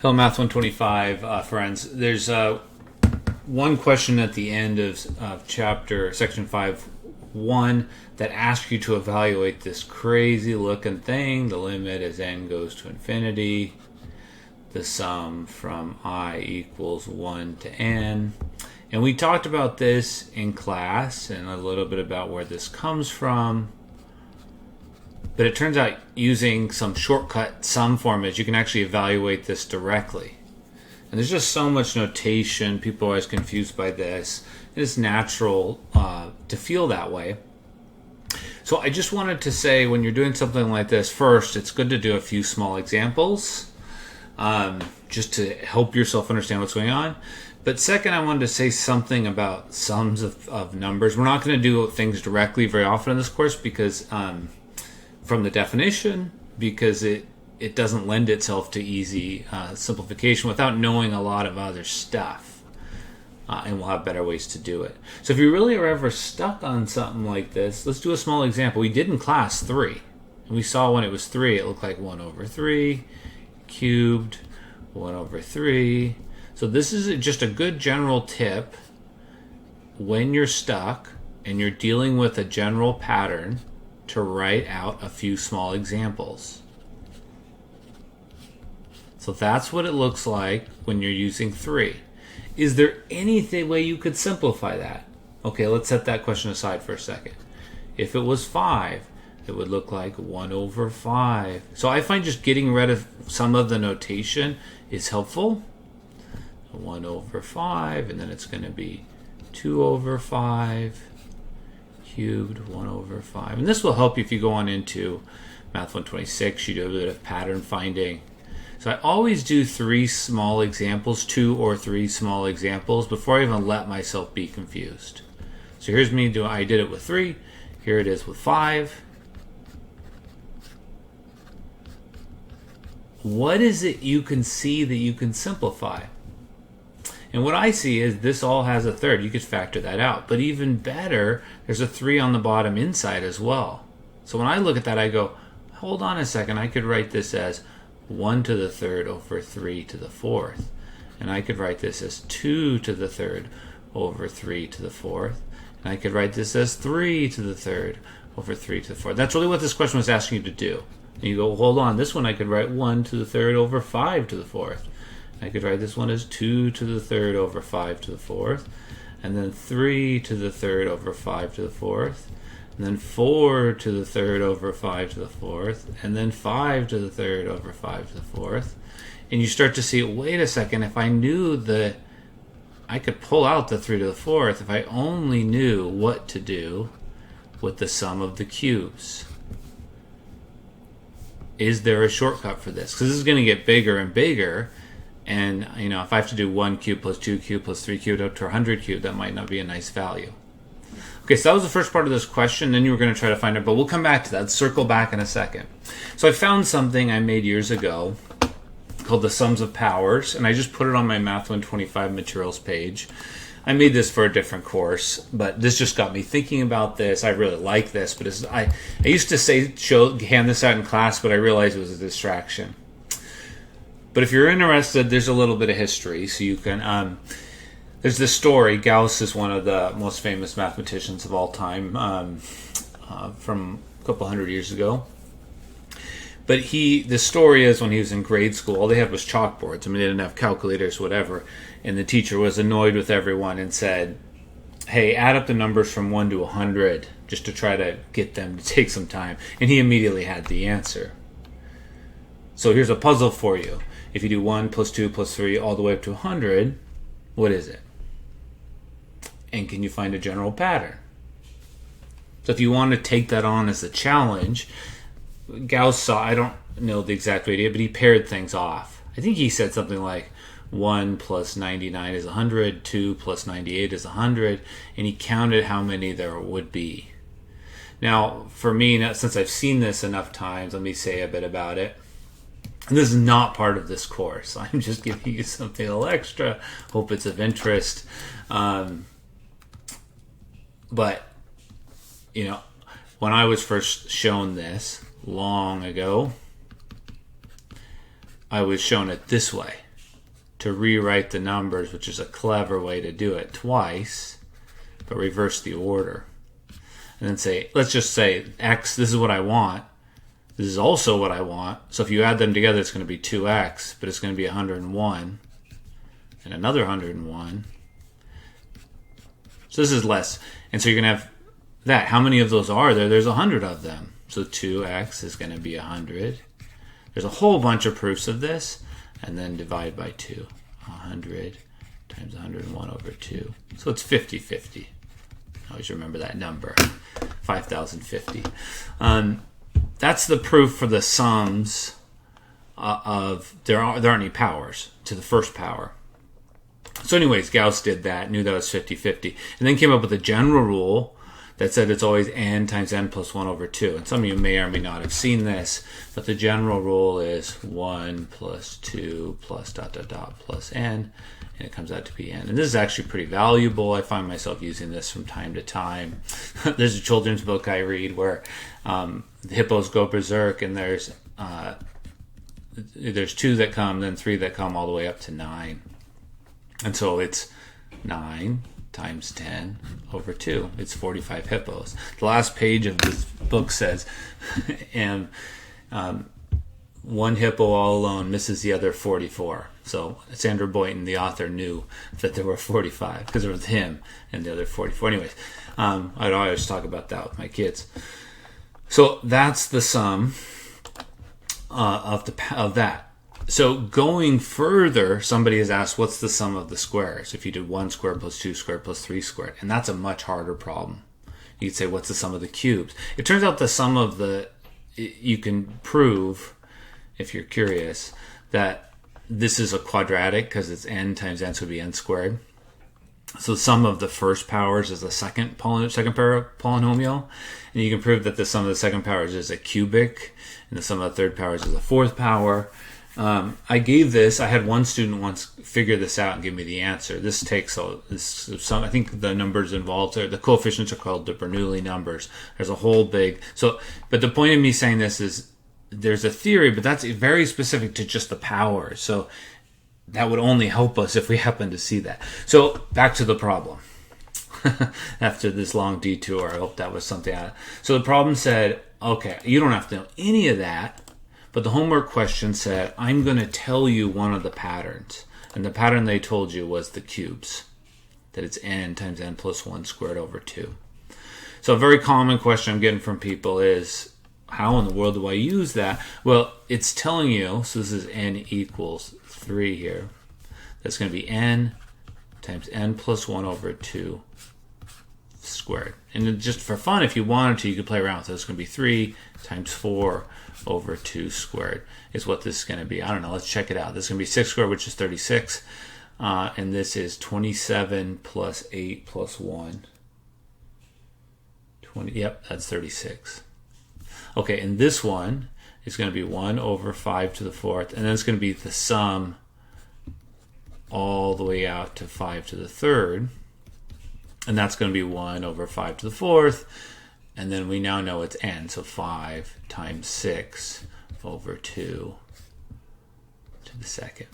Hello, Math 125 friends. There's one question at the end of section 5.1 that asks you to evaluate this crazy looking thing. The limit as n goes to infinity. The sum from I equals 1 to n. And we talked about this in class and a little bit about where this comes from. But it turns out using some shortcut sum formulas, you can actually evaluate this directly. And there's just so much notation. People are always confused by this. It is natural to feel that way. So I just wanted to say, when you're doing something like this, first, it's good to do a few small examples just to help yourself understand what's going on. But second, I wanted to say something about sums of numbers. We're not going to do things directly very often in this course because from the definition, because it doesn't lend itself to easy simplification without knowing a lot of other stuff. And we'll have better ways to do it. So if you really are ever stuck on something like this, let's do a small example. We did in class 3. And we saw when it was 3, it looked like 1 over 3 cubed, 1 over 3. So this is just a good general tip when you're stuck and you're dealing with a general pattern to write out a few small examples. So that's what it looks like when you're using 3. Is there any way you could simplify that? Okay, let's set that question aside for a second. If it was 5, it would look like 1 over 5. So I find just getting rid of some of the notation is helpful. 1 over 5, and then it's going to be 2 over 5 cubed, 1 over 5. And this will help you if you go on into Math 126, you do a bit of pattern finding. So I always do 3 small examples, 2 or 3 small examples, before I even let myself be confused. So here's me doing, I did it with 3, here it is with 5. What is it you can see that you can simplify? And what I see is this all has a third. You could factor that out. But even better, there's a 3 on the bottom inside as well. So when I look at that, I go, hold on a second. I could write this as 1 to the third over 3 to the fourth. And I could write this as 2 to the third over 3 to the fourth. And I could write this as 3 to the third over 3 to the fourth. That's really what this question was asking you to do. And you go, hold on. This one I could write 1 to the third over 5 to the fourth. I could write this one as 2 to the third over 5 to the fourth, and then 3 to the third over 5 to the fourth, and then 4 to the third over 5 to the fourth, and then 5 to the third over 5 to the fourth. And you start to see, wait a second, if I knew I could pull out the 3 to the fourth if I only knew what to do with the sum of the cubes. Is there a shortcut for this? Because this is going to get bigger and bigger. And, you know, if I have to do 1 cubed plus 2 cubed plus 3 cubed up to 100 cubed, that might not be a nice value. Okay, so that was the first part of this question. Then you were going to try to find it, but we'll come back to that. Circle back in a second. So I found something I made years ago called the sums of powers, and I just put it on my Math 125 materials page. I made this for a different course, but this just got me thinking about this. I really like this, but I used to hand this out in class, but I realized it was a distraction. But if you're interested, there's a little bit of history. So you can, there's this story. Gauss is one of the most famous mathematicians of all time from a couple hundred years ago. But the story is when he was in grade school, all they had was chalkboards. I mean, they didn't have calculators, whatever. And the teacher was annoyed with everyone and said, hey, add up the numbers from 1 to 100 just to try to get them to take some time. And he immediately had the answer. So here's a puzzle for you. If you do 1 plus 2 plus 3 all the way up to 100, what is it? And can you find a general pattern? So if you want to take that on as a challenge, Gauss saw, I don't know the exact idea, but he paired things off. I think he said something like 1 plus 99 is 100, 2 plus 98 is 100, and he counted how many there would be. Now, for me, since I've seen this enough times, let me say a bit about it. And this is not part of this course. I'm just giving you something a little extra. Hope it's of interest. But, you know, when I was first shown this long ago, I was shown it this way. to rewrite the numbers, which is a clever way to do it, twice, but reverse the order. And then say, let's just say x, this is what I want. This is also what I want. So if you add them together, it's going to be 2x, but it's going to be 101 and another 101. So this is less. And so you're going to have that. How many of those are there? There's 100 of them. So 2x is going to be 100. There's a whole bunch of proofs of this. And then divide by 2. 100 times 101 over 2. So it's 50/50. Always remember that number. 5,050. That's the proof for the sums of there aren't any powers to the first power. So anyways, Gauss did that, knew that was 50/50, and then came up with a general rule that said it's always n times n plus 1 over 2. And some of you may or may not have seen this, but the general rule is 1 plus 2 plus dot dot dot plus n, and it comes out to be n. And this is actually pretty valuable. I find myself using this from time to time. There's a children's book I read where the hippos go berserk, and there's 2 that come, then 3 that come, all the way up to 9. And so it's 9 times 10 over 2. It's 45 hippos. The last page of this book says, and one hippo all alone misses the other 44. So Sandra Boynton, the author, knew that there were 45 because it was him and the other 44. Anyways, I'd always talk about that with my kids. So that's the sum of that. So going further, somebody has asked, what's the sum of the squares? If you did 1 squared plus 2 squared plus 3 squared. And that's a much harder problem. You could say, what's the sum of the cubes? It turns out the sum of you can prove, if you're curious, that this is a quadratic because it's n times n, so it would be n squared. So the sum of the first powers is the second polynomial. And you can prove that the sum of the second powers is a cubic, and the sum of the third powers is a fourth power. I had one student once figure this out and give me the answer. This takes I think the numbers involved the coefficients are called the Bernoulli numbers. There's a whole but the point of me saying this is there's a theory, but that's very specific to just the powers. So that would only help us if we happen to see that. So back to the problem. After this long detour, I hope that was something. So the problem said, okay, you don't have to know any of that. But the homework question said, I'm going to tell you one of the patterns. And the pattern they told you was the cubes. That it's n times n plus 1 squared over 2. So a very common question I'm getting from people is, how in the world do I use that? Well, it's telling you, so this is n equals 3 here. That's going to be n times n plus 1 over 2 squared. And just for fun, if you wanted to, you could play around with it. It's going to be 3 times 4 over 2 squared is what this is going to be. I don't know. Let's check it out. This is going to be 6 squared, which is 36. And this is 27 plus 8 plus 1. 20. Yep, that's 36. Okay, and this one is going to be 1 over 5 to the 4th. And then it's going to be the sum all the way out to 5 to the 3rd. And that's going to be 1 over 5 to the 4th. And then we now know it's n, so 5 times 6 over 2 to the 2nd.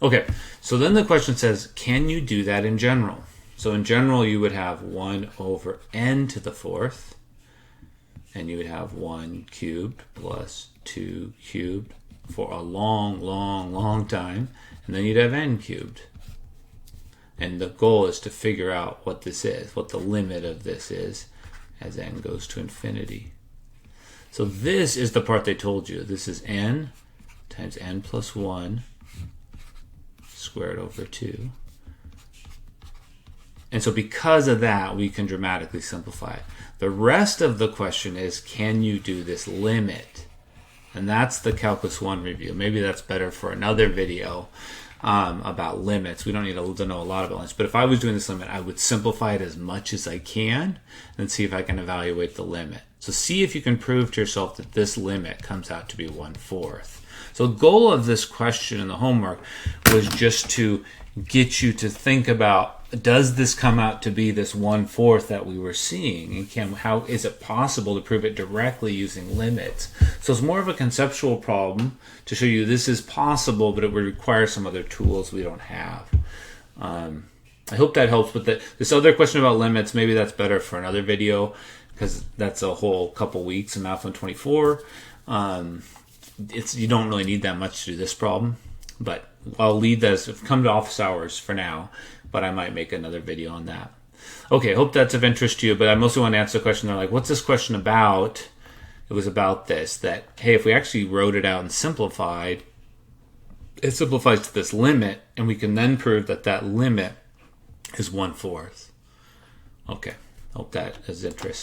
Okay, so then the question says, can you do that in general? So in general, you would have 1 over n to the 4th, and you would have 1 cubed plus 2 cubed for a long, long, long time, and then you'd have n cubed. And the goal is to figure out what this is, what the limit of this is, as n goes to infinity. So this is the part they told you. This is n times n plus 1 squared over 2. And so because of that, we can dramatically simplify it. The rest of the question is, can you do this limit? And that's the Calculus 1 review. Maybe that's better for another video about limits. We don't need to know a lot about limits. But if I was doing this limit, I would simplify it as much as I can and see if I can evaluate the limit. So see if you can prove to yourself that this limit comes out to be 1/4. So the goal of this question in the homework was just to get you to think about, does this come out to be this 1/4 that we were seeing? And how is it possible to prove it directly using limits? So it's more of a conceptual problem to show you this is possible, but it would require some other tools we don't have. I hope that helps with this other question about limits. Maybe that's better for another video, because that's a whole couple weeks in Math 124. You don't really need that much to do this problem, but I'll leave that as come to office hours for now, but I might make another video on that. Okay, I hope that's of interest to you, but I mostly want to answer the question. They're like, what's this question about? It was about this, that, hey, if we actually wrote it out and simplified, it simplifies to this limit, and we can then prove that that limit is 1/4. Okay, hope that is interesting.